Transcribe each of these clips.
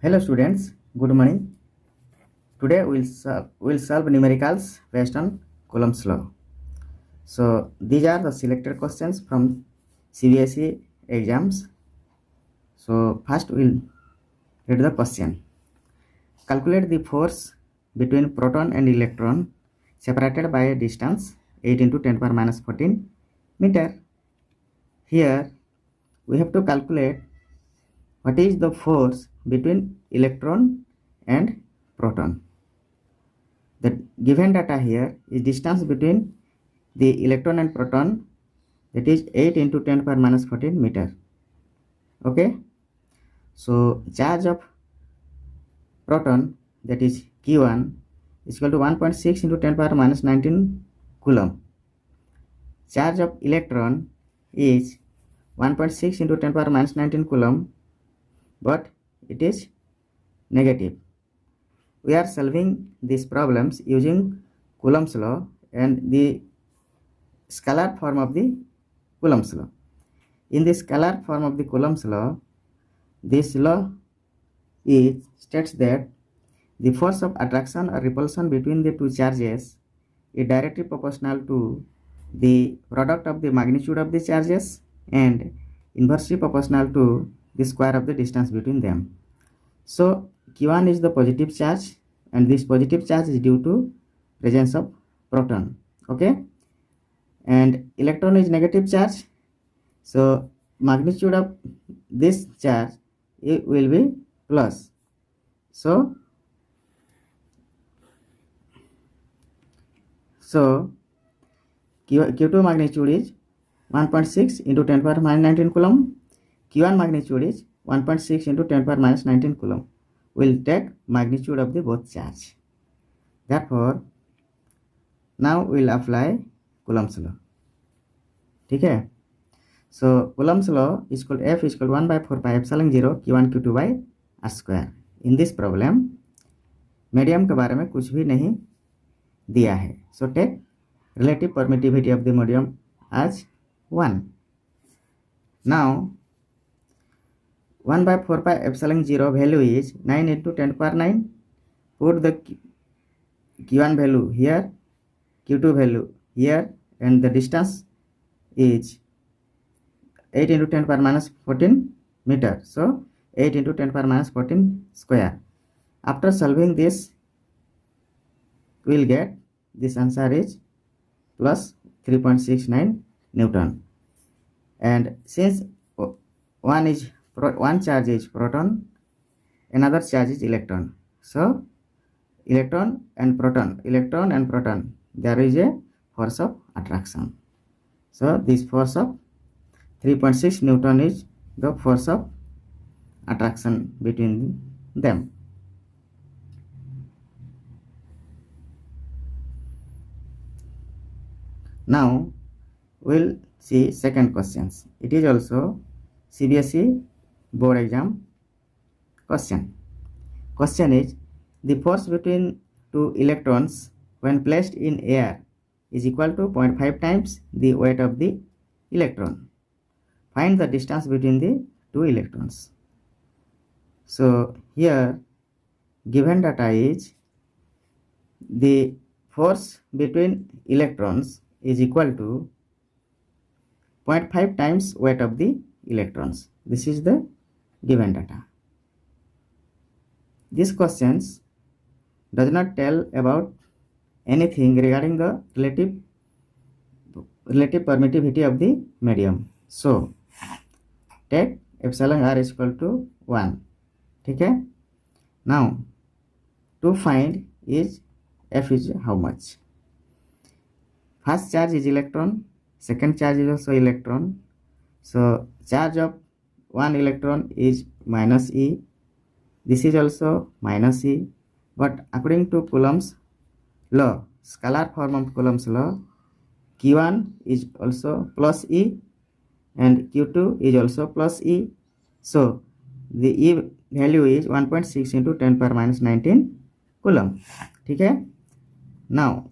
Hello students, good morning. Today we'll solve numericals based on Coulomb's law. So these are the selected questions from CBSE exams. So first we'll read the question. Calculate the force between proton and electron separated by a distance 8 into 10 power minus 14 meter. Here we have to calculate what is the force between electron and proton. The given data here is distance between the electron and proton, that is 8 into 10 power minus 14 meter. Okay, so charge of proton, that is Q1, is equal to 1.6 into 10 power minus 19 coulomb. Charge of electron is 1.6 into 10 power minus 19 coulomb, but it is negative. We are solving these problems using Coulomb's law and the scalar form of the Coulomb's law. In the scalar form of the Coulomb's law, this law states that the force of attraction or repulsion between the two charges is directly proportional to the product of the magnitude of the charges and inversely proportional to the square of the distance between them. So Q1 is the positive charge, and this positive charge is due to presence of proton. Okay, and electron is negative charge, so magnitude of this charge, it will be plus. So Q2 magnitude is 1.6 into 10 power minus 19 coulomb. Q1 magnitude is 1.6 into 10 power minus 19 coulomb. We'll take magnitude of the both charge. Therefore, now we'll apply Coulomb's law. Okay. So Coulomb's law is called F is equal to 1 by 4 pi epsilon 0 Q1 Q2 by R square. In this problem, medium के बारे में कुछ भी नहीं दिया है. So take relative permittivity of the medium as 1. Now 1 by 4 pi epsilon 0 value is 9 into 10 power 9. Put the Q1 value here, Q2 value here, and the distance is 8 into 10 power minus 14 meter. So 8 into 10 power minus 14 square. After solving this, we will get this answer is plus 3.69 Newton. And since one charge is proton, another charge is electron. So electron and proton, there is a force of attraction. So this force of 3.6 Newton is the force of attraction between them. Now we'll see second questions. It is also CBSE board exam question. Question is, the force between two electrons when placed in air is equal to 0.5 times the weight of the electron. Find the distance between the two electrons. So here given data is the force between electrons is equal to 0.5 times weight of the electrons. This is the given data. These questions does not tell about anything regarding the relative permittivity of the medium. So take epsilon r is equal to 1. Okay. Now to find is F is how much. First charge is electron, second charge is also electron. So charge of one electron is minus E. This is also minus E. But according to Coulomb's law, scalar form of Coulomb's law, Q1 is also plus E and Q2 is also plus E. So the E value is 1.6 into 10 power minus 19 coulomb. Okay. Now,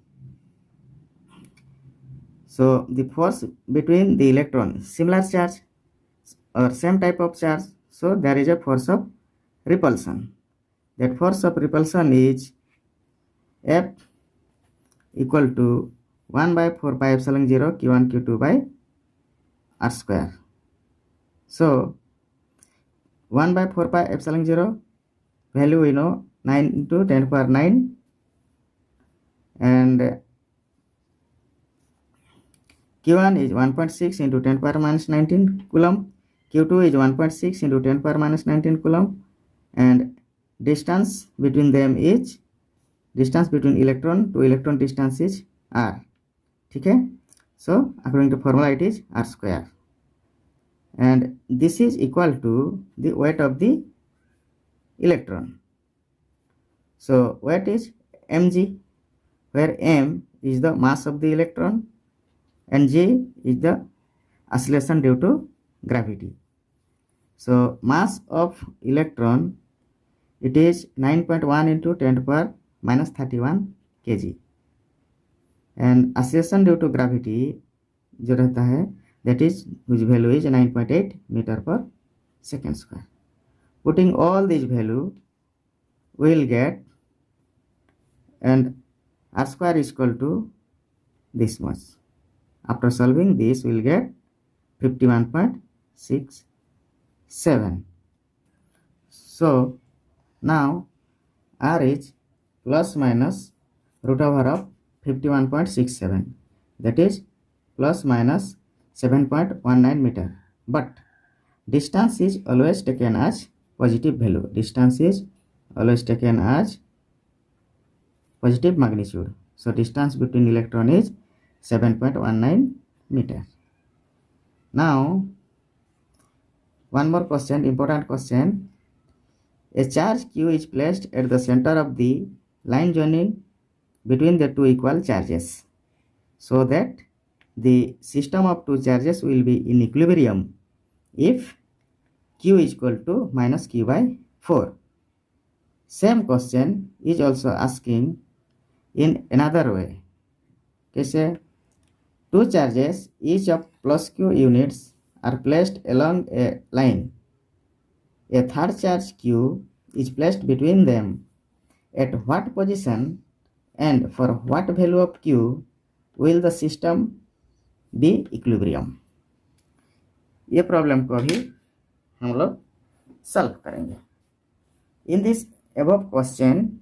so the force between the electron, similar charge or same type of charge, so there is a force of repulsion. that force of repulsion is F equal to 1 by 4 pi epsilon 0 q1 q2 by r square. So 1 by 4 pi epsilon 0 value we know 9 into 10 power 9, and q1 is 1.6 into 10 power minus 19 coulomb, q2 is 1.6 into 10 power minus 19 coulomb, and distance between them is, distance between electron to electron distance is r. Okay, so according to formula it is r square, and this is equal to the weight of the electron. So weight is mg, where m is the mass of the electron and g is the acceleration due to gravity. So mass of electron, it is 9.1 into 10 to power minus 31 kg, and acceleration due to gravity जो रहता है, that is whose value is 9.8 meter per second square. Putting all these value we will get, and r square is equal to this much. After solving this we will get 51.67. So now r is plus minus root over of 51.67, that is plus minus 7.19 meter, but distance is always taken as positive value. Distance is always taken as positive magnitude. So distance between electron is 7.19 meter. Now one more question, important question. A charge q is placed at the center of the line joining between the two equal charges, so that the system of two charges will be in equilibrium if q is equal to minus q by 4. Same question is also asking in another way. कैसे? Two charges each of plus q units are placed along a line. A third charge q is placed between them. At what position and for what value of q will the system be equilibrium? ये problem को अभी हम लोग solve करेंगे. In this above question,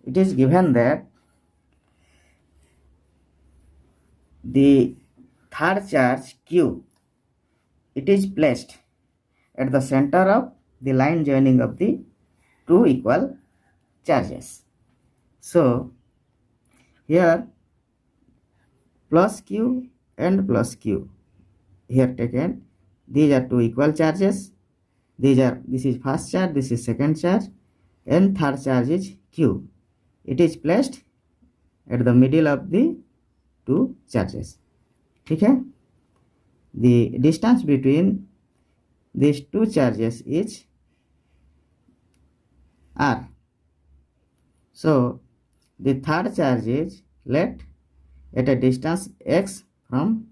it is given that the third charge q, it is placed at the center of the line joining of the two equal charges. So here plus q and plus q here taken, these are two equal charges. This is first charge, this is second charge, and third charge is q. It is placed at the middle of the two charges. Okay, the distance between these two charges is r. So the third charge is left at a distance x from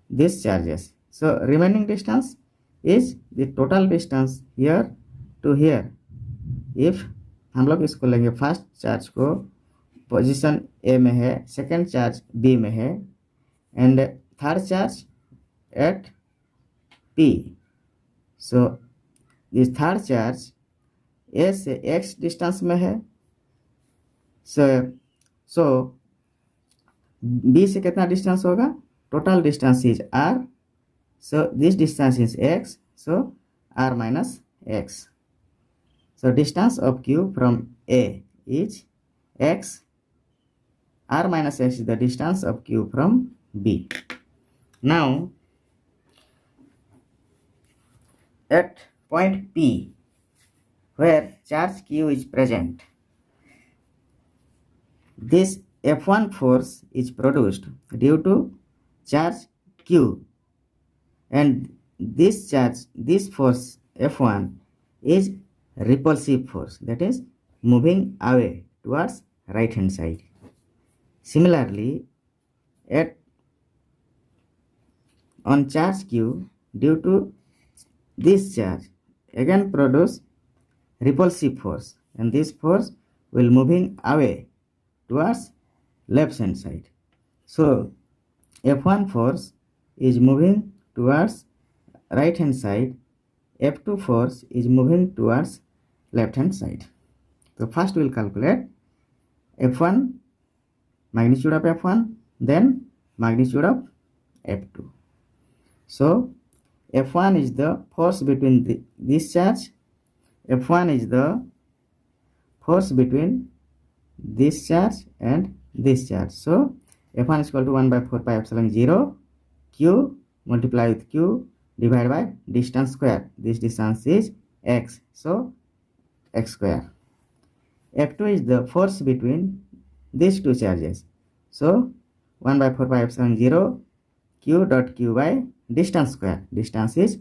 these charges. So remaining distance is the total distance here to here. If हम लोग इसको लेंगे, first charge को position A में है, second charge B में है, and third charge at P. So this third charge A से एक्स डिस्टेंस में है. सो बी से कितना डिस्टेंस होगा? Total distance is R. So this distance is x, so r minus x. So distance of q from A is x. R minus x is the distance of q from B. Now at point P, where charge q is present, this F1 force is produced due to charge q, and this force F1 is repulsive force, that is moving away towards right hand side. Similarly, on charge q, due to this charge again produce repulsive force, and this force will moving away towards left hand side. So F1 force is moving towards right hand side, F2 force is moving towards left hand side. So first we will calculate F1, magnitude of F1, then magnitude of F2. So F1 is the force between this charge. F1 is the force between this charge and this charge. So F1 is equal to 1 by 4 pi epsilon 0 Q multiply with Q divided by distance square. This distance is x, so x square. F2 is the force between these two charges. So 1 by 4 pi epsilon 0 Q dot Q by distance square. Distance is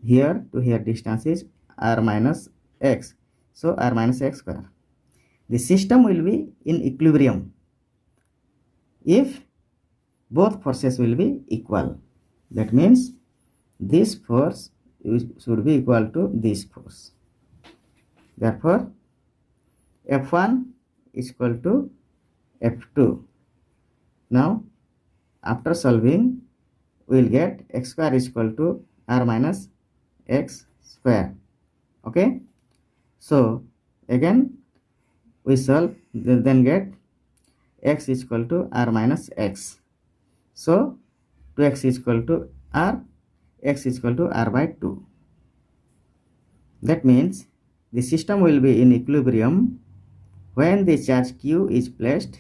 here to here, distance is r minus x. So r minus x square. The system will be in equilibrium if both forces will be equal. That means this force should be equal to this force. Therefore, F1 is equal to F2. Now, after solving, we will get x square is equal to r minus x square. Okay. So, again, we solve, then get x is equal to r minus x. So 2x is equal to r, x is equal to r by 2. That means the system will be in equilibrium when the charge q is placed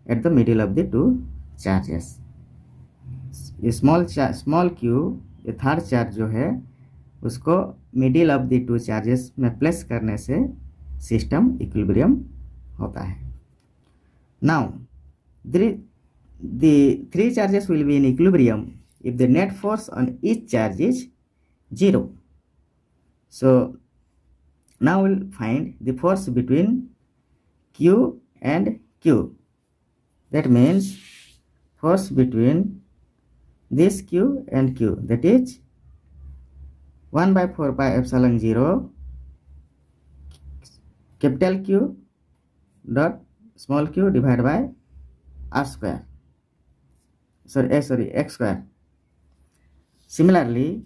at the middle of the two charges. ये small q, ये third charge जो है उसको middle of the two charges में place करने से system equilibrium होता है. Now the three charges will be in equilibrium if the net force on each charge is 0. So now we'll find the force between Q and Q. That means force between this Q and Q, that is 1 by 4 pi epsilon 0 capital Q dot small q divided by r square. X square. Similarly,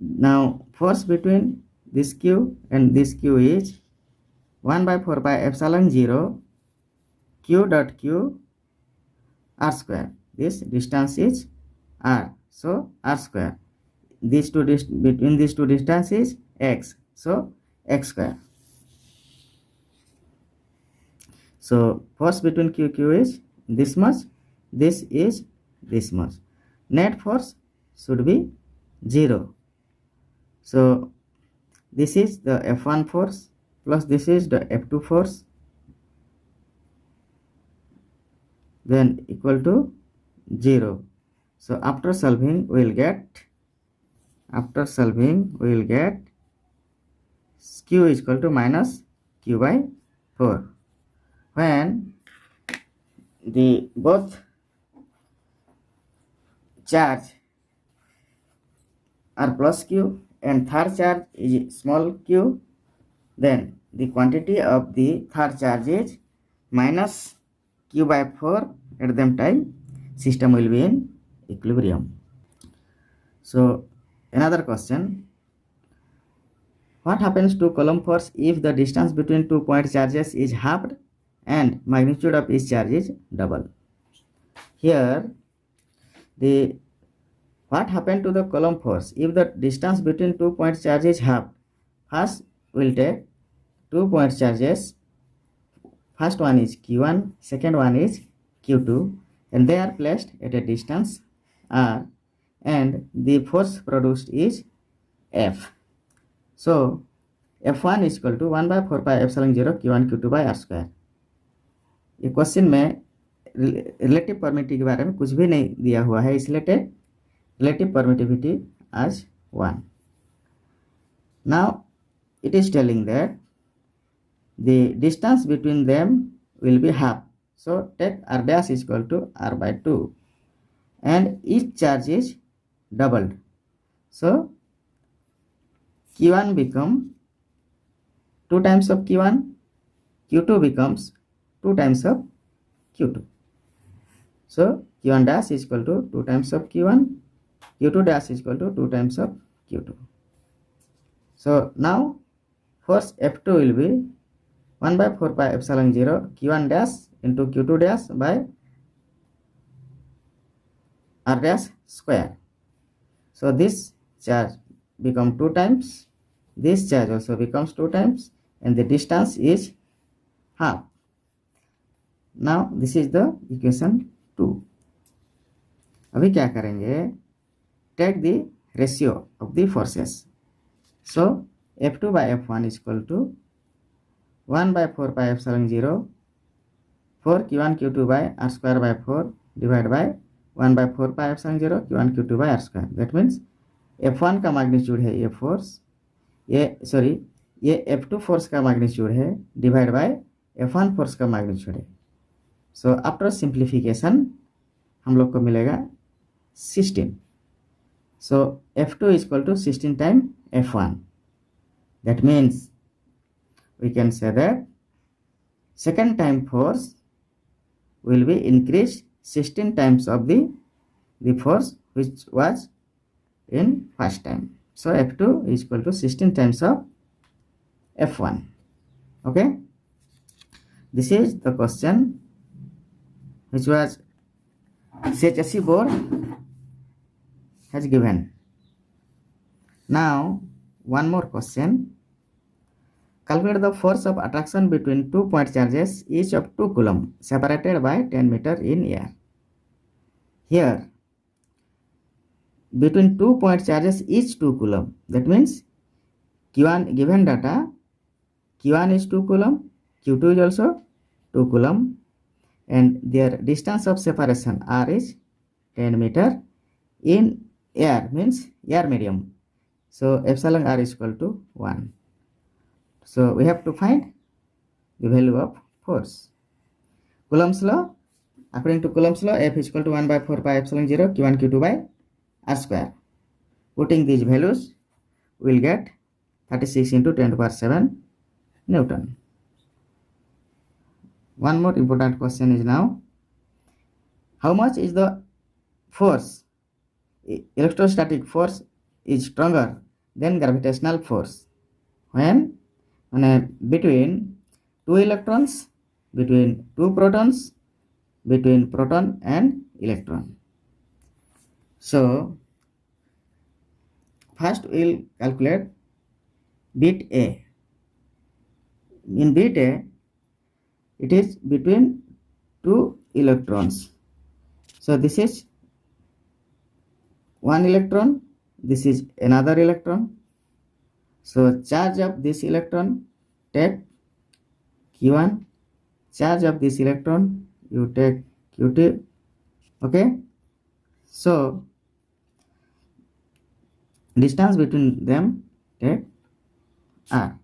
now force between this q and this q is 1 by 4 pi epsilon 0 q dot q r square. This distance is r, so r square. Between these two distances x, so x square. So force between q is this much, this is this much. Net force should be 0. So this is the F1 force plus this is the F2 force, then equal to 0. So after solving we will get q is equal to minus q by 4. When the both charge are plus q and third charge is small q, then the quantity of the third charge is minus q by 4. At that time system will be in equilibrium. So another question: what happens to Coulomb force if the distance between 2 point charges is halved and magnitude of each charge is double? Here what happened to the Coulomb force if the distance between 2 point charges is halved? First we will take 2 point charges. First one is q1, second one is q2, and they are placed at a distance r, and the force produced is F. So F1 is equal to 1 by 4 pi epsilon 0 q1 q2 by r square. ये question में relative permittivity के बारे में कुछ भी नहीं दिया हुआ है, इसलिए take relative permittivity as 1. Now it is telling that the distance between them will be half. So take r dash is equal to r by 2 and each charge is doubled. So q1 become 2 times of Q1, Q2 becomes 2 times of Q2. So Q1 dash is equal to 2 times of Q1, Q2 dash is equal to 2 times of Q2. So now force F2 will be 1 by 4 pi epsilon 0 Q1 dash into Q2 dash by R dash square. So this charge becomes 2 times, this charge also becomes 2 times, and the distance is half. Now this is the equation 2. अभी क्या करेंगे, take the ratio of the forces. So F2 by F1 is equal to 1 by 4 pi epsilon 0 4 Q1 Q2 by R square by 4 divided by 1 by 4 pi epsilon 0 Q1 Q2 by R square. That means F1 का magnitude है ये force, ये F2 force का magnitude है divide by F1 force का magnitude है. So after simplification हम लोग को मिलेगा 16. सो F2 is equal to 16 time F1. That means we can say that second time force will be increased 16 times of the force which was in first time. So F2 is equal to 16 times of F1. Okay, this is the question which was CHSE board has given. Now one more question. Calculate the force of attraction between 2 point charges each of 2 coulomb separated by 10 meter in air. Here between 2 point charges each 2 coulomb, that means Q1 given data, Q1 is 2 coulomb, Q2 is also 2 coulomb, and their distance of separation R is 10 meter in air, means air medium. So epsilon R is equal to 1. So we have to find the value of force. Coulomb's law, according to Coulomb's law, F is equal to 1 by 4 pi epsilon 0 Q1 Q2 by R square. Putting these values, we will get 36 into 10 to the power 7 Newton. One more important question is now, how much is the force? Electrostatic force is stronger than gravitational force when between 2 electrons, between 2 protons, between proton and electron. So first we will calculate bit A. In bit A, it is between 2 electrons. So this is 1 electron, this is another electron. So charge of this electron, take Q1, charge of this electron, you take Q2. Okay, so distance between them, take R.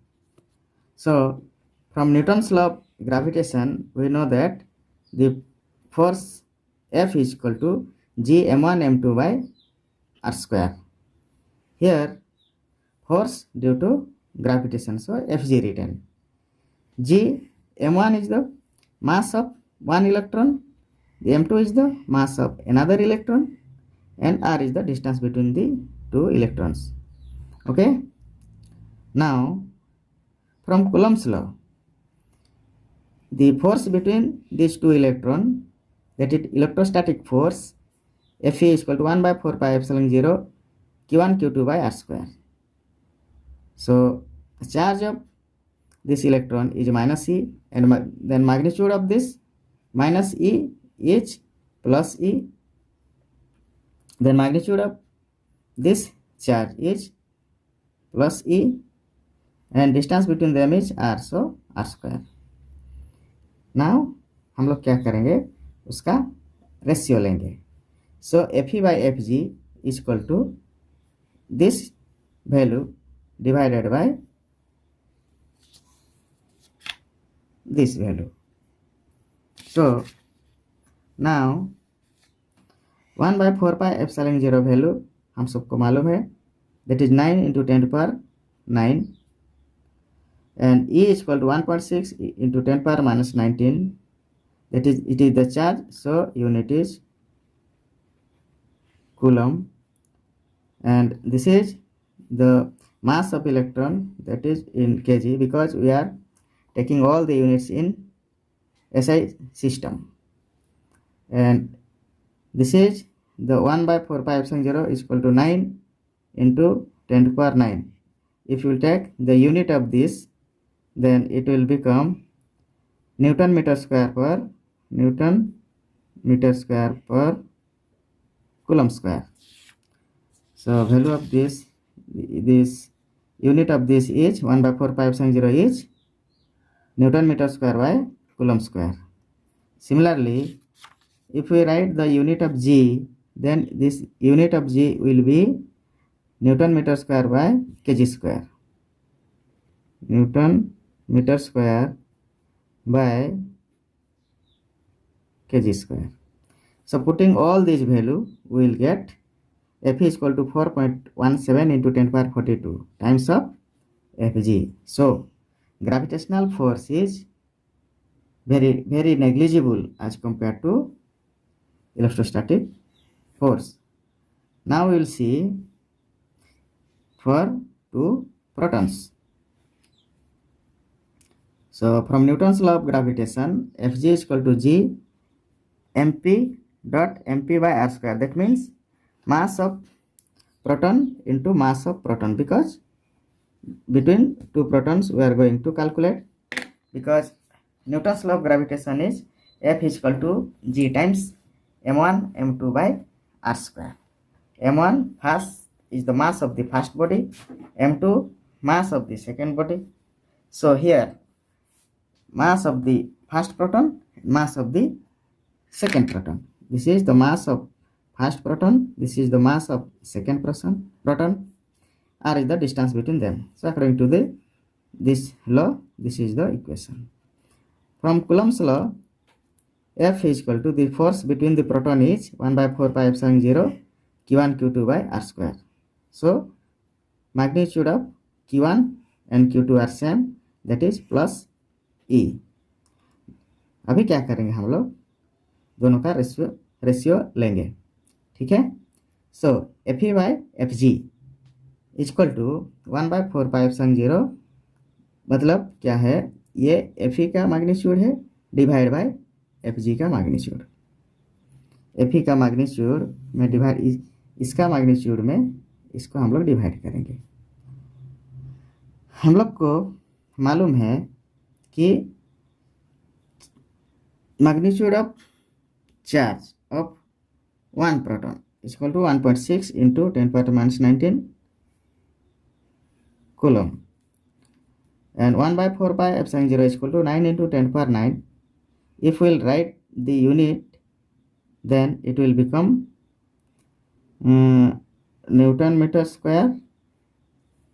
So from Newton's law of gravitation, we know that the force F is equal to G m1 m2 by R square. Here force due to gravitation, so Fg written. G m1 is the mass of one electron, the m2 is the mass of another electron, and R is the distance between the 2 electrons. Okay, now from Coulomb's law, the force between these 2 electrons, that is electrostatic force, Fe is equal to 1 by 4 pi epsilon 0 Q1 Q2 by R square. So the charge of this electron is minus E, and then magnitude of this minus E is plus E. Then magnitude of this charge is plus E, and distance between them is R, so R square. Now हम लोग क्या करेंगे, उसका ratio लेंगे. So Fe by Fg is equal to this value divided by this value. So now 1 by 4 pi epsilon 0 value हम सबको मालूम है, that is 9 into 10 to the power 9, and E is equal to 1.6 into 10 power minus 19. That is, it is the charge, so unit is coulomb, and this is the mass of electron, that is in kg, because we are taking all the units in SI system. And this is the 1 by 4 pi epsilon 0 is equal to 9 into 10 to the power 9. If you take the unit of this, then it will become Newton meter square per coulomb square. So value of this unit of this is 1 by 4 pi epsilon 0 is Newton meter square by coulomb square. Similarly, if we write the unit of G, then this unit of G will be Newton meter square by kg square. Newton meter square by kg square. So putting all these value, we will get F is equal to 4.17 into 10 power 42 times of Fg. So gravitational force is very negligible as compared to electrostatic force. Now we will see for two protons. So from Newton's law of gravitation, Fg is equal to G mp dot mp by r square. That means mass of proton into mass of proton, because between two protons we are going to calculate, because Newton's law of gravitation is F is equal to G times m1 m2 by r square. m1 first is the mass of the first body, m2 mass of the second body. So here mass of the first proton, mass of the second proton. This is the mass of first proton, this is the mass of second proton, r is the distance between them. So according to this law, this is the equation. From Coulomb's law, F is equal to the force between the proton is 1 by 4 pi epsilon 0 q1 q2 by r square. So magnitude of q1 and q2 are same, that is plus E. अभी क्या करेंगे हम लोग, दोनों का ratio लेंगे, ठीक है. So F E by F G equal to 1 by 4 pi epsilon 0, मतलब क्या है, ये एफ ई का मैग्नीट्यूड है डिवाइड बाय एफ जी का मैग्नीट्यूड. एफ ई का मैग्नीट्यूड में डिवाइड, इसका मैग्नीट्यूड में इसको हम लोग डिवाइड करेंगे. हम लोग को मालूम है कि magnitude of charge of one proton is equal to 1.6 into 10⁻⁻19 coulomb, and 1 by 4 pi epsilon 0 is equal to 9 into 10⁻9. If we will write the unit, then it will become Newton meter square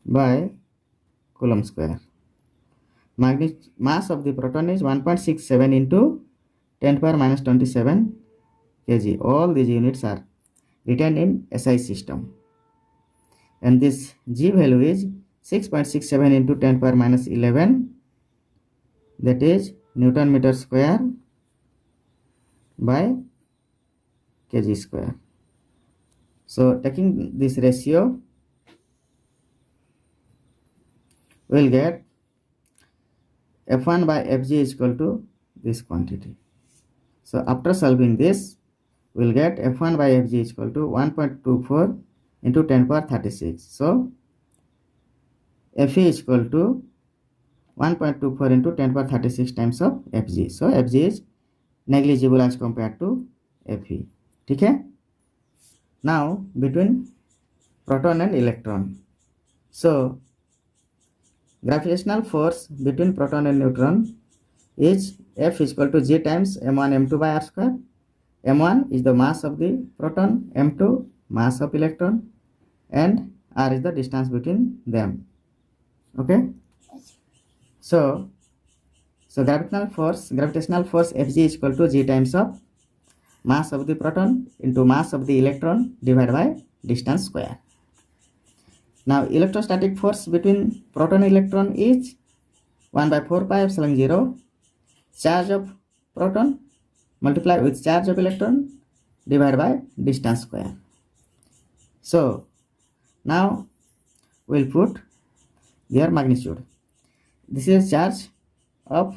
by coulomb square. Mass of the proton is 1.67 into 10⁻⁻27 kg. All these units are written in SI system, and this G value is 6.67 into 10⁻11, that is Newton meter square by kg square. So taking this ratio, we will get F1 by Fg is equal to this quantity. So after solving this, we will get F1 by Fg is equal to 1.24 into 10⁻36. So Fe is equal to 1.24 into 10⁻36 times of Fg. So Fg is negligible as compared to Fe. ठीक है. Now between proton and electron, so gravitational force between proton and neutron is F is equal to G times m1 m2 by r square. m1 is the mass of the proton, m2 mass of electron, and r is the distance between them. Okay. So gravitational force Fg is equal to G times of mass of the proton into mass of the electron divided by distance square. Now electrostatic force between proton and electron is 1 by 4 pi epsilon 0 charge of proton multiply with charge of electron divided by distance square. So now we'll put their magnitude. This is charge of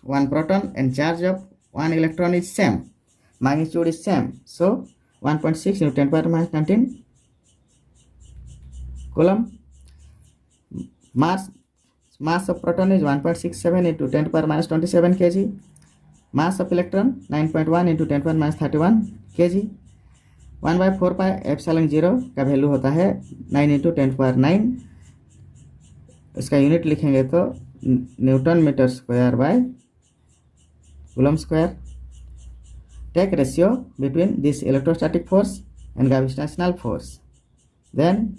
1 proton and charge of 1 electron is same, magnitude is same, so 1.6 into 10 power minus 19 coulomb. Mass of proton is 1.67 into 10 power minus 27 kg. Mass of electron 9.1 into 10 power minus 31 kg. 1 by 4 pi epsilon 0 का value होता है 9 into 10 power 9. इसका unit लिखेंगे तो newton metre square by coulomb square. Take ratio between this electrostatic force and gravitational force, then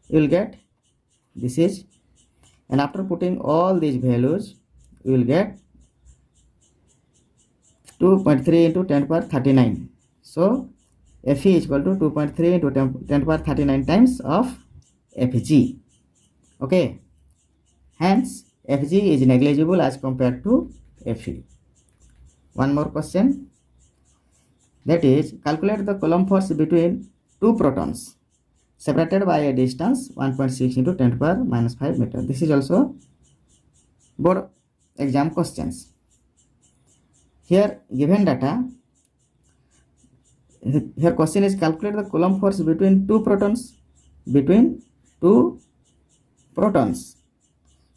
you will get this is, and after putting all these values you will get 2.3 into 10 power 39. So Fe is equal to 2.3 into 10 power 39 times of Fg. Okay, hence Fg is negligible as compared to Fe. One more question, that is calculate the coulomb force between two protons separated by a distance 1.6 into 10 power minus 5 meter. This is also board exam questions. Here given data, here question is calculate the coulomb force between two protons.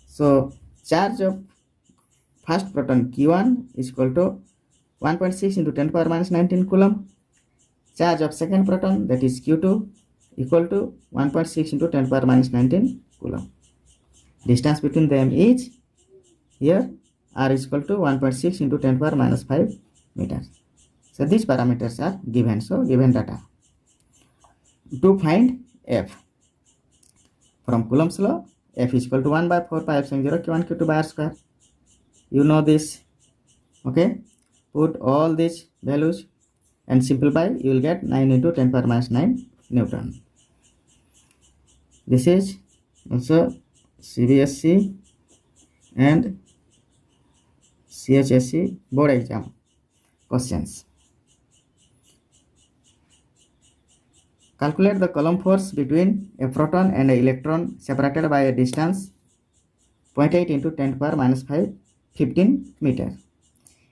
So charge of first proton Q1 is equal to 1.6 into 10 power minus 19 coulomb. Charge of second proton, that is Q2, equal to 1.6 into 10 power minus 19 coulomb. Distance between them is here R is equal to 1.6 into 10 power minus 5 meters. So these parameters are given. So given data. To find F from Coulomb's law, F is equal to 1 by 4 pi epsilon 0 Q1 Q2 by R square. You know this. Okay, put all these values and simplify, you will get 9 into 10 power minus 9 Newton. This is also CBSC and CHSC board exam questions. Calculate the coulomb force between a proton and an electron separated by a distance 0.8 into 10 power minus 15 meter.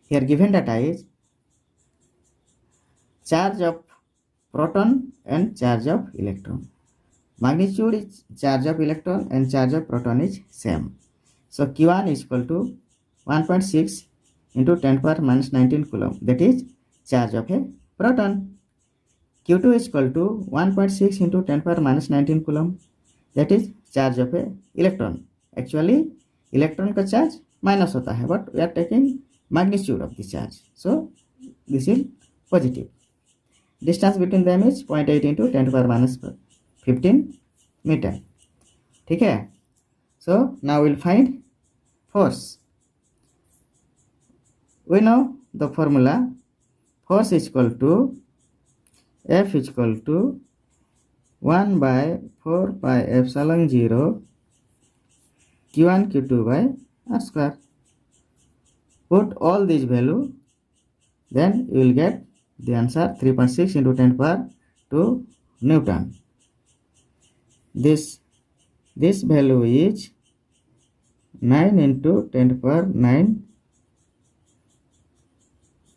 Here given data is charge of proton and charge of electron. Magnitude is charge of electron and charge of proton is same. So Q1 is equal to 1.6 into 10 power minus 19 coulomb, that is charge of a proton. Q2 is equal to 1.6 into 10 power minus 19 coulomb, that is charge of a electron. Actually electron का charge minus होता है, but we are taking magnitude of the charge, so this is positive. Distance between them is 0.8 into 10 power minus 15 meter. ठीक है. So now we'll find force. We know the formula. Force is equal to F is equal to 1 by 4 pi epsilon 0 Q1 Q2 by R square. Put all these value, then you will get the answer 3.6 into 10 power 2 Newton. This value is 9 into 10 power 9.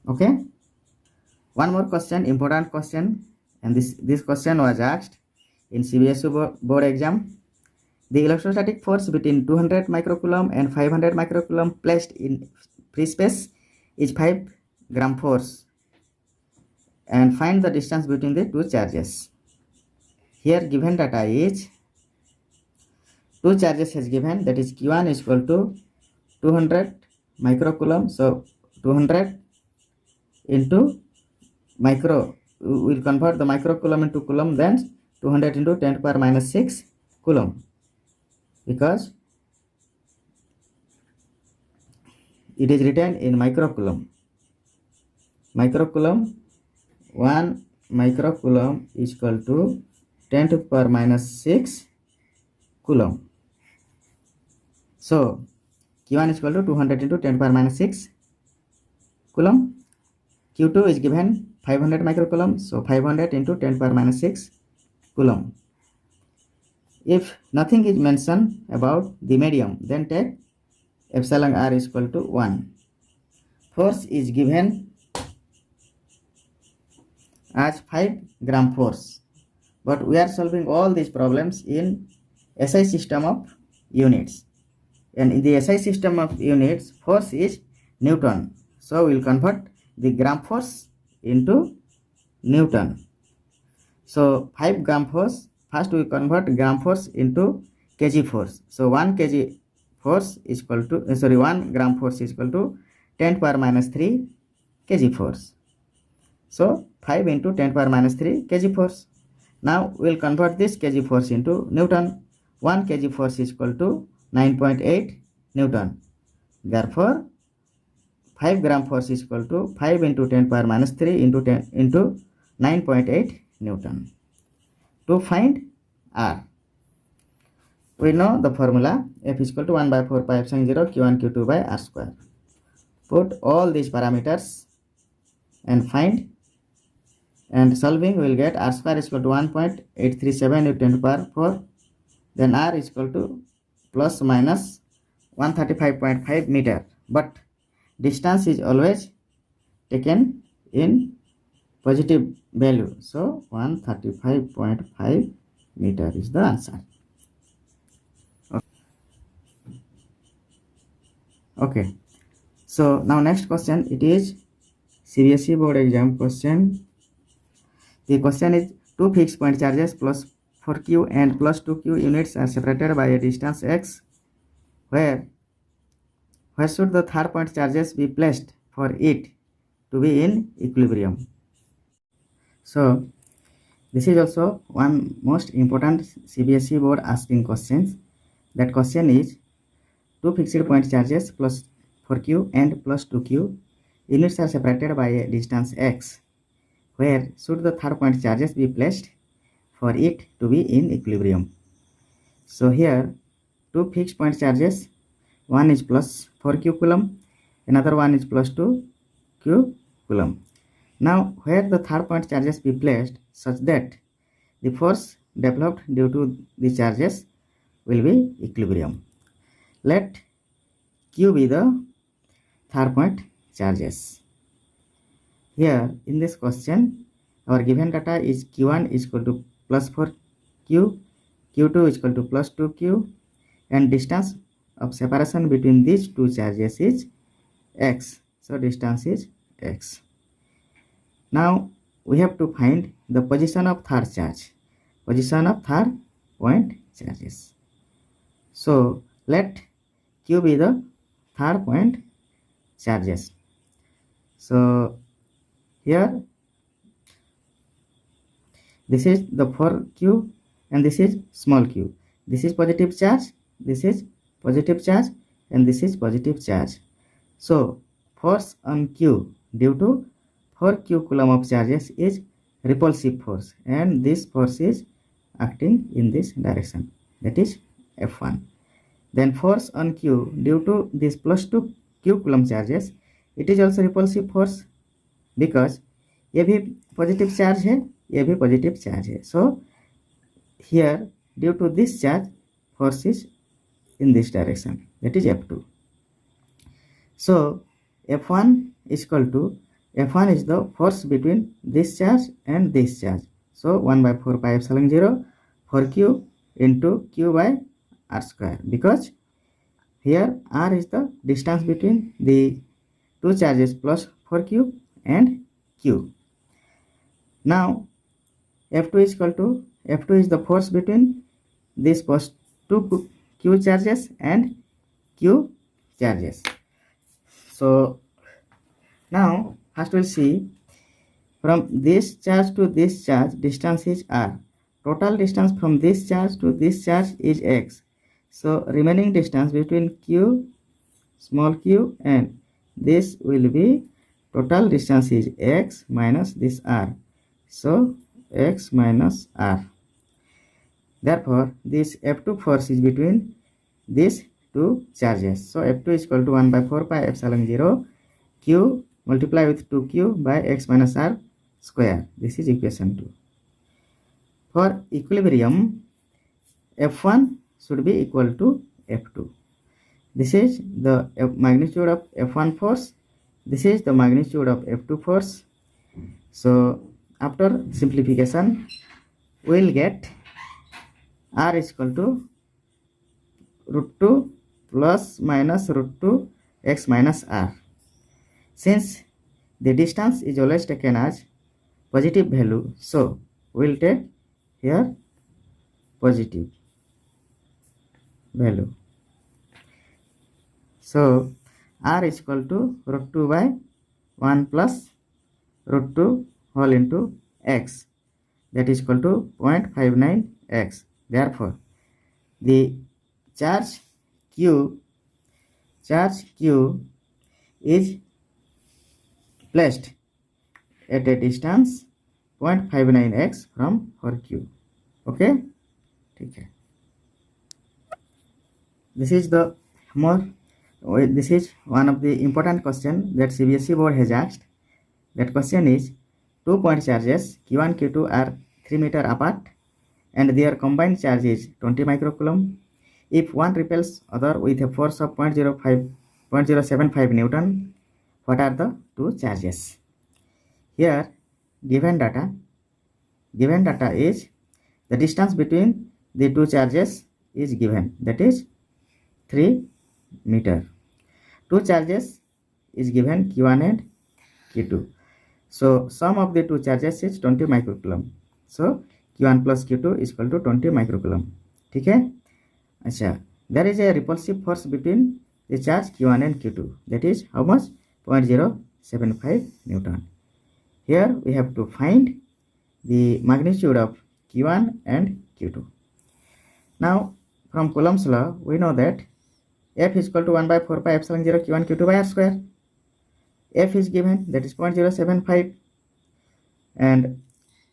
Okay. One more question, important question, and this question was asked in CBSE board exam. The electrostatic force between 200 microcoulomb and 500 microcoulomb placed in free space is 5 gram force, and find the distance between the two charges. Here given data is two charges is given, that is Q1 is equal to 200 microcoulomb. So 200 into micro, we will convert the microcoulomb into coulomb, then 200 into 10 power minus 6 coulomb, because it is written in microcoulomb. 1 microcoulomb is equal to 10 to the power minus 6 coulomb. So Q1 is equal to 200 into 10 power minus 6 coulomb. Q2 is given 500 microcoulomb, so 500 into 10 power minus 6 coulomb. If nothing is mentioned about the medium, then take epsilon r is equal to 1. Force is given as 5 gram force, but we are solving all these problems in SI system of units, and in the SI system of units force is Newton, so we will convert the gram force into Newton. So 5 gram force, first we convert gram force into kg force. So 1 kg force is equal to 1 gram force is equal to 10 power minus 3 kg force. So 5 into 10 power minus 3 kg force. Now we will convert this kg force into Newton. 1 kg force is equal to 9.8 Newton. Therefore 5 gram force is equal to 5 into 10 power minus 3 into 10 into 9.8 Newton. To find R, we know the formula F is equal to 1 by 4 pi epsilon 0 Q1 Q2 by R square. Put all these parameters and find, and solving we will get R square is equal to 1.837 into 10 to the power 4. Then R is equal to plus minus 135.5 meter, but distance is always taken in positive value, so 135.5 meter is the answer. Okay, so now next question, it is CBSE board exam question. The question is two fixed point charges plus 4q and plus 2q units are separated by a distance x. Where should the third point charges be placed for it to be in equilibrium? So this is also one most important CBSE board asking questions. That question is two fixed point charges plus 4q and plus 2q units are separated by a distance x. Where should the third point charges be placed for it to be in equilibrium? So here two fixed point charges, one is plus 4q coulomb, another one is plus 2q coulomb. Now where the third point charges be placed such that the force developed due to the charges will be equilibrium. Let q be the third point charges. Here in this question our given data is q1 is equal to plus 4q, q2 is equal to plus 2q, and distance of separation between these two charges is x. So distance is x. Now we have to find the position of third charge, position of third point charges. So let q be the third point charges. So here this is the 4q and this is small q. This is positive charge, this is positive charge, and this is positive charge. So force on q due to 4q coulomb of charges is repulsive force, and this force is acting in this direction, that is F1. Then force on q due to this plus 2q coulomb charges, it is also repulsive force because ये भी positive charge है, ये भी positive charge है. So here due to this charge force is in this direction, that is F2. So F1 is equal to, F1 is the force between this charge and this charge. So 1 by 4 pi epsilon 0 4q into q by r square, because here r is the distance between the two charges plus 4q and q. Now F2 is equal to, F2 is the force between this plus 2 q charges and q charges. So now first we'll see from this charge to this charge distance is r. Total distance from this charge to this charge is x. So remaining distance between q, small q, and this will be, total distance is x minus this r. So x minus r. Therefore this F2 force is between this two charges. So F2 is equal to 1 by 4 pi epsilon 0 Q multiply with 2Q by x minus r square. This is equation 2. For equilibrium, F1 should be equal to F2. This is the magnitude of F1 force. This is the magnitude of F2 force. So after simplification, we will get R is equal to root 2 plus minus root 2 x minus r. Since the distance is always taken as positive value, so we will take here positive value. So r is equal to root 2 by 1 plus root 2 whole into x, that is equal to 0.59 x. Therefore, the charge Q is placed at a distance 0.59 x from her Q. Okay, okay. This is one of the important question that CBSE board has asked. That question is, 2 point charges Q1 Q2 are 3 meter apart and their combined charge is 20 microcoulomb. If one repels other with a force of 0.075 Newton, what are the two charges? Here given data is the distance between the two charges is given, that is 3 meter. Two charges is given Q1 and Q2. So sum of the two charges is 20 microcoulomb. So Q1 plus Q2 is equal to 20 microcoulomb. Okay? Achha, there is a repulsive force between the charge Q1 and Q2. That is how much? 0.075 Newton. Here we have to find the magnitude of Q1 and Q2. Now from Coulomb's law, we know that F is equal to 1 by 4 pi epsilon 0 Q1 Q2 by r square. F is given, that is 0.075, and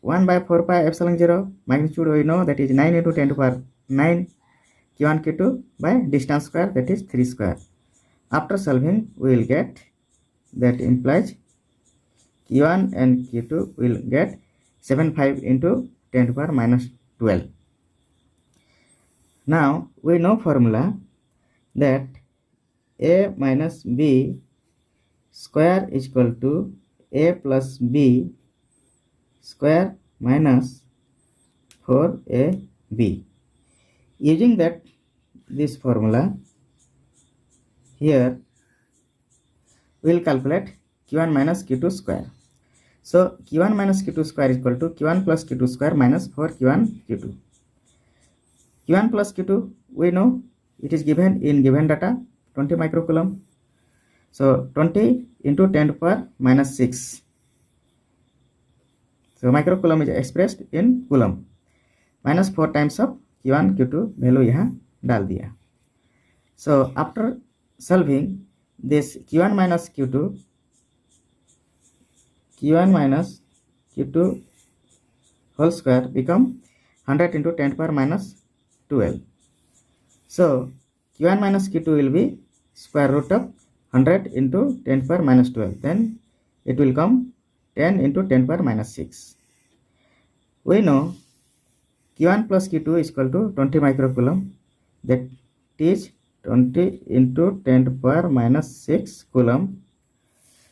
1 by 4 pi epsilon 0 magnitude we know, that is 9 into 10 to the power 9 Q1 Q2 by distance square, that is 3 square. After solving, we will get, that implies Q1 and Q2 will get 75 into 10 to the power minus 12. Now we know formula that A minus B square is equal to A plus B square minus 4AB. Using this formula, here we will calculate Q1 minus Q2 square. So Q1 minus Q2 square is equal to Q1 plus Q2 square minus 4 Q1 Q2. Q1 plus Q2 we know it is given in given data 20 microcoulomb. So 20 into 10 to the power minus 6. So microcoulomb is expressed in coulomb. Minus 4 times of Q1 Q2 value यहाँ डाल दिया. So after solving this Q1 minus Q2 whole square become 100 into 10 to the power minus 12. So Q1 minus Q2 will be square root of 100 into 10 to the power minus 12. Then it will come 10 into 10 to the power minus 6. We know Q1 plus Q2 is equal to 20 microcoulomb. That is 20 into 10 to the power minus 6 coulomb.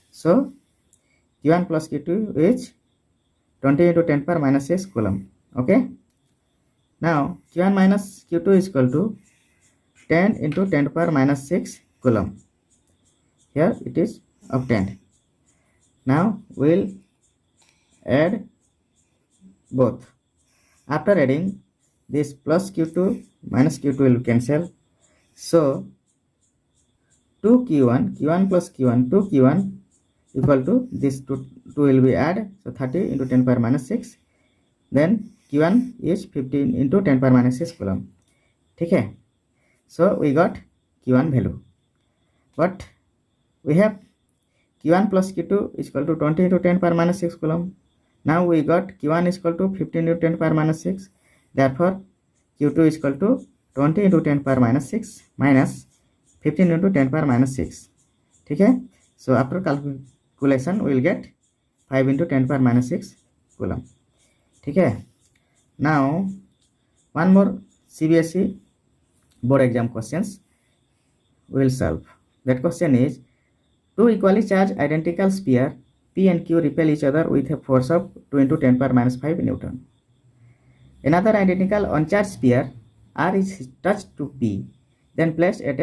So Q1 plus Q2 is 20 into 10 to the power minus 6 coulomb. Okay. Now Q1 minus Q2 is equal to 10 into 10 to the power minus 6 coulomb. Here it is obtained. Now we will add both. After adding, this plus Q2 minus Q2 will cancel. So 2Q1 plus Q1, 2Q1 equal to this 2 will be added. So 30 into 10 to the power minus 6. Then Q1 is 15 into 10 to the power minus 6 coulomb. Okay. So we got Q1 value. But we have Q1 plus Q2 is equal to 20 into 10 to the power minus 6 coulomb. Now we got Q1 is equal to 15 into 10 to the power minus 6. Therefore Q2 is equal to 20 into 10 to the power minus 6 minus 15 into 10 power minus 6. ठीक है. So after calculation we will get 5 into 10 power minus 6 coulomb. ठीक है. Now one more CBSE board exam questions we will solve. That question is, two equally charged identical sphere P and Q repel each other with a force of 2 into 10 power minus 5 Newton. Another identical uncharged sphere R is touched to P, then placed at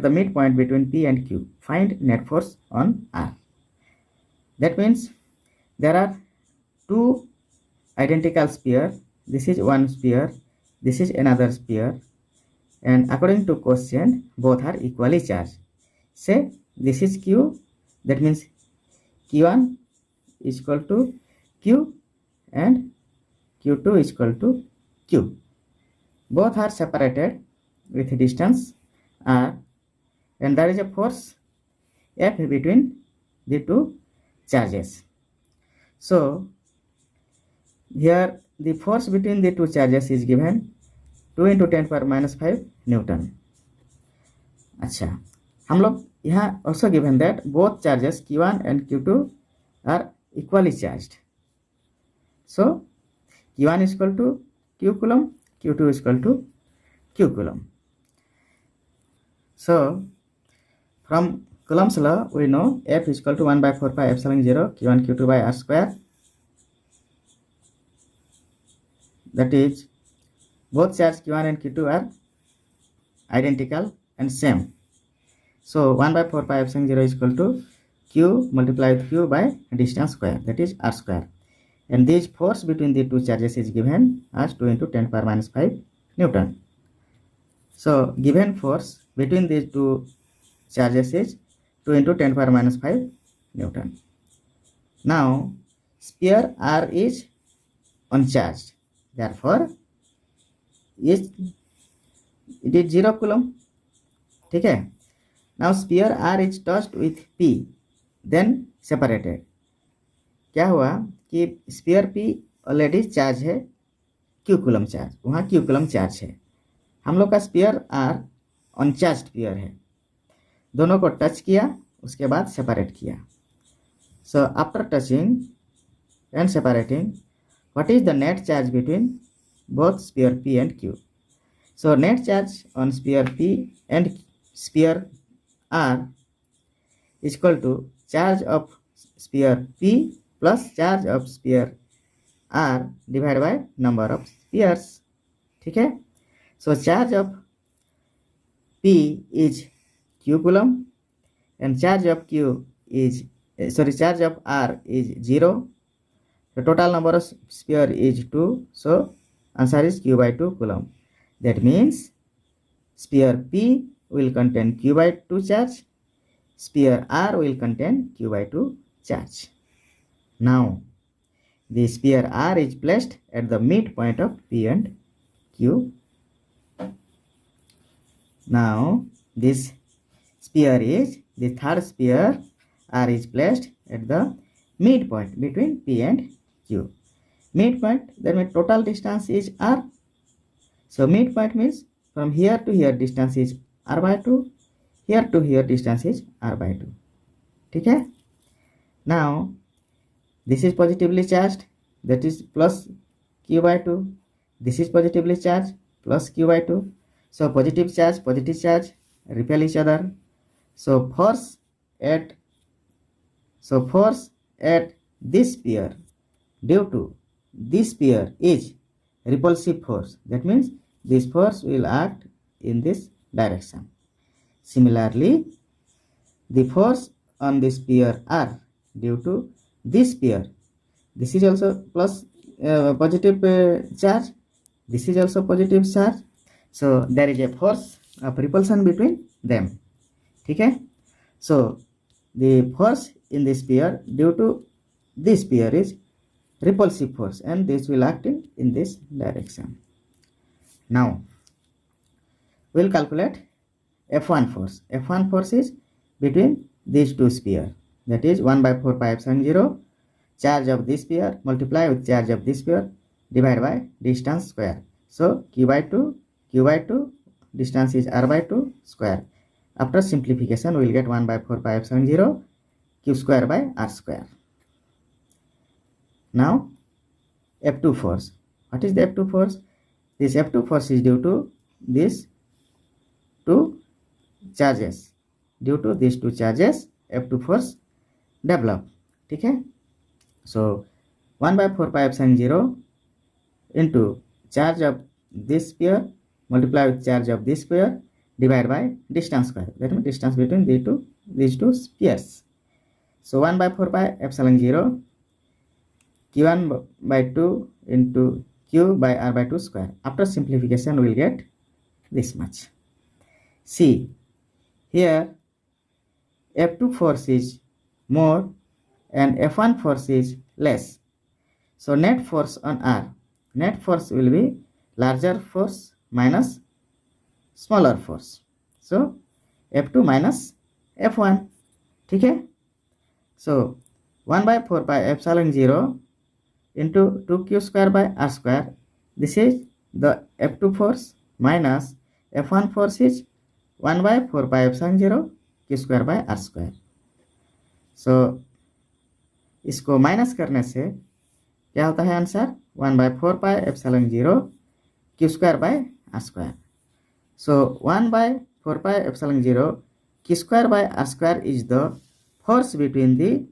the midpoint between P and Q. Find net force on R. That means there are two identical sphere. This is one sphere, this is another sphere, and according to question both are equally charged. Say this is Q, that means Q1 is equal to Q and Q2 is equal to Q. Both are separated with distance R, and there is a force F between the two charges. So here the force between the two charges is given 2 into 10 power minus 5 Newton. अच्छा, हम लोग यहाँ also given that both charges Q1 and Q2 are equally charged. So Q1 is equal to Q coulomb, Q2 is equal to Q coulomb. So from Coulomb's law we know F is equal to 1 by 4 pi epsilon 0 Q1 Q2 by R square. That is, both charges Q1 and Q2 are identical and same. So 1 by 4 pi epsilon 0 is equal to Q multiplied with Q by distance square, that is R square. And this force between the two charges is given as 2 into 10 power minus 5 Newton. So given force between these two charges is 2 into 10 power minus 5 Newton. Now sphere R is uncharged, therefore it is 0 coulomb. ठीक है. Now sphere R is touched with P, then separated. क्या हुआ कि sphere P already charge है Q coulomb charge, वहाँ Q coulomb charge है. हम लोग का स्फीयर R अनचार्ज स्फीयर है. दोनों को टच किया, उसके बाद सेपरेट किया. So after touching and separating, what is the net charge between both sphere P and Q? So net charge on sphere P and sphere R is equal to charge of sphere P plus charge of sphere R divided by number of spheres. ठीक है. So charge of P is Q coulomb and charge of Q is charge of R is 0. The total number of sphere is 2. So answer is Q by 2 coulomb. That means sphere P will contain Q by 2 charge, sphere R will contain Q by 2 charge. Now the sphere R is placed at the midpoint of P and Q. Now this sphere is, the third sphere R is placed at the midpoint between P and Q. Midpoint, that means total distance is R. So midpoint means from here to here distance is R by 2, here to here distance is R by 2. ठीक है. Now this is positively charged, that is plus Q by 2. This is positively charged plus Q by 2. So positive charge repel each other. So force at this sphere due to this sphere is repulsive force. That means this force will act in this direction. Similarly, the force on the sphere R due to this sphere, this is also plus positive charge, this is also positive charge. So there is a force of repulsion between them. ठीक है. So the force in the sphere due to this sphere is repulsive force, and this will act in this direction. Now we will calculate F1 force. F1 force is between these two spheres, that is 1 by 4 pi epsilon 0 charge of this sphere multiply with charge of this sphere divided by distance square. So Q by 2 distance is R by 2 square. After simplification, we will get 1 by 4 pi epsilon 0 q square by r square. Now F2 force. What is the F2 force? This F2 force is due to these two charges. Due to these two charges, F2 force develop. ठीक है? So 1 by 4 pi epsilon 0 into charge of this sphere multiply with charge of this sphere divided by distance square. That means distance between these two spheres. So 1 by 4 pi epsilon 0 q1 by 2 into q by r by 2 square. After simplification, we will get this much. See, here F2 force is more and F1 force is less. So net force on R, net force will be larger force minus smaller force. So F2 minus F1. ठीक है? So 1 by 4 pi epsilon 0 into 2q square by r square. This is the F2 force minus F1 force is 1 by 4 pi epsilon 0 q square by r square. So इसको minus करने से क्या होता है answer? 1 by 4 pi epsilon 0 q square by r square. So 1 by 4 pi epsilon 0 q square by r square is the force between the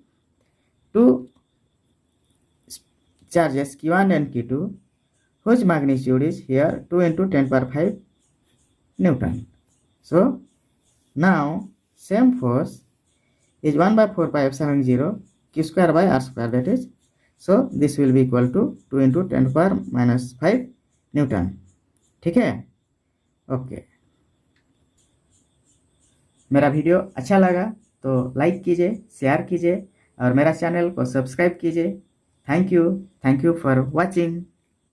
two charges q1 and q2, whose magnitude is here 2 into 10 power 5 Newton. So now same force is 1 by 4 pi epsilon 0 q square by r square, that is, so this will be equal to 2 into 10 power minus 5 Newton. ठीक है? Okay, मेरा video अच्छा लगा तो like कीजिए, share कीजिए और मेरा चैनल को सब्सक्राइब कीजिए. Thank you for watching.